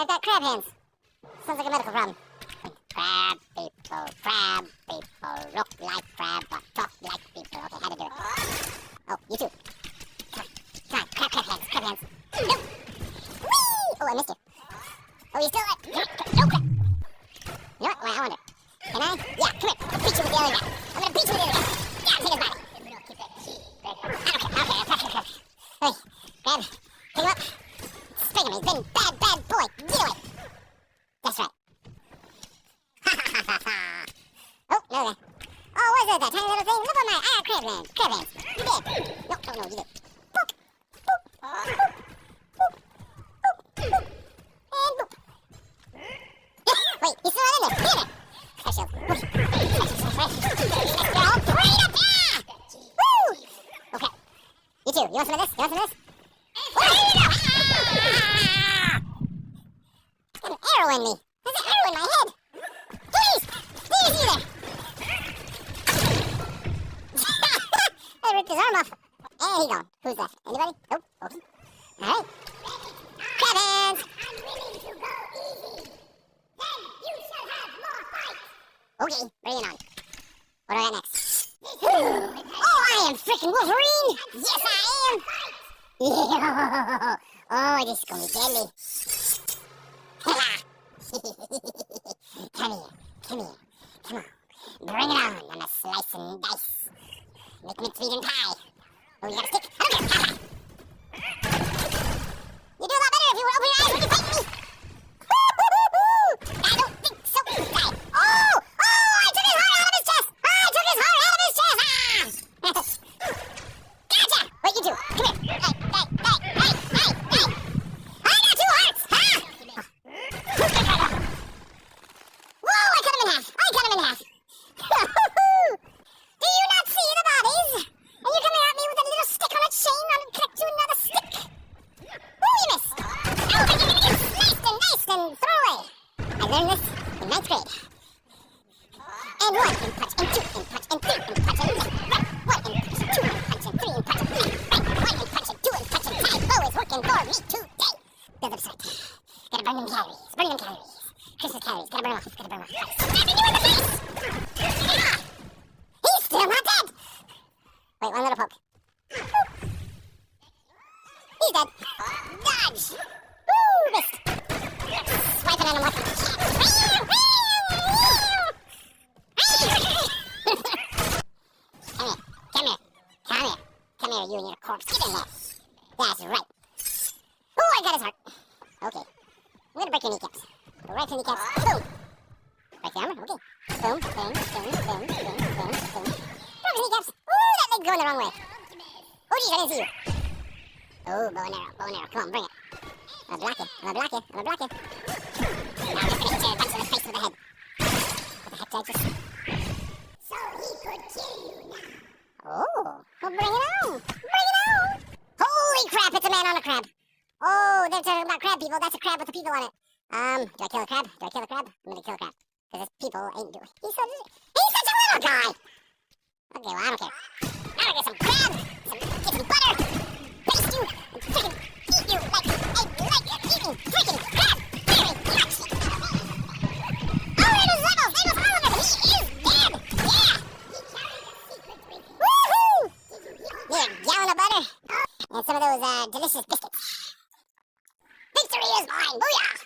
I've got crab hands. Sounds like a medical problem. Crab people look like crab, but talk like people. Okay, how to do it? Oh, you too. Come on, crab hands. No! Whee! Oh, I missed you. Oh, you still alive? No crap. You know what? Well, I wonder. Can I? Yeah, come here. I'll beat you with the other guy. I'm gonna beat you with the other guy. Yeah, take his body. Okay. Hey, grab. Pick him up. Spank him. He's been bad boy. Get away. That's right. Oh, no there. Oh, what is that tiny little thing? Look at my crab hands. Crab hands. You did. No, you did. Boop. Boop. Boop. Boop. Boop. Boop. And boop. Wait, he's still not in there. Get in there. Crush you. They're all prayed up. Yeah! Woo! Okay. You too. You want some of this? Got an arrow in me. There's an arrow in my head. Please, you there. I ripped his arm off. And he's gone. Who's that? Anybody? Nope. Okay. All right. Crab hands. I'm willing to go easy. Then you shall have more fights. Okay, bring it on. What do I got next? Oh, I am freaking Wolverine. Yes, I am. Yeah. Oh, this is going to be deadly. Come here. Come on. Bring it on. I'm a slice and dice. Make mincemeat and pie. Oh, you got a stick? I don't care. You do a lot better if you open your eyes when you fight me. I don't think so. Die. Oh, I took his heart out of his chest. Gotcha. Wait, you two. Come here. Hey. I got 2 hearts. Whoa, I cut him in half. Do you not see the bodies? And you're coming at me with a little stick on a chain and connect to another stick. Ooh, you missed. Oh, nice and throw away. I learned this in 9th grade. And 1 and punch and 2 and punch and 3 and punch and right. 1 and punch and 2 and punch and 3 and punch and 3 right. 1 and punch and 2 and punch and 5. Bo is working for me today. The other side. Gotta burn them calories. Christmas calories. Gotta burn them off. Slapping you in the face. He's still not dead. Wait, one little poke. He's dead. Dodge. Woo, missed. Swiping on him like a cat. Come here, you and your corpse. Get in there. That's right. Ooh, I got his heart. Okay. I'm gonna break your kneecaps. Go right to the kneecaps. Boom. Break the armor. Okay. Boom. Broke his kneecaps. Ooh, that leg's going the wrong way. Oh, geez, I didn't see you. Oh, bow and arrow. Come on, bring it. I'm gonna block you. Now I'm gonna finish your punch in the face with the head. What the heck did I just... So he could kill you now. Oh, well, bring it on. Holy crap, it's a man on a crab. Oh, they're talking about crab people. That's a crab with the people on it. Do I kill a crab? I'm gonna kill a crab. Because this people ain't doing... He's such a little guy. Okay, well, I don't care. I'm gonna get some crab, get some butter, baste you, and freaking eat you like eating freaking crab. Very much. Oh, it is Levels. Oliver. He is dead. Yeah. Woohoo! Yeah, a gallon of butter and some of those delicious biscuits. Victory is mine. Booyah!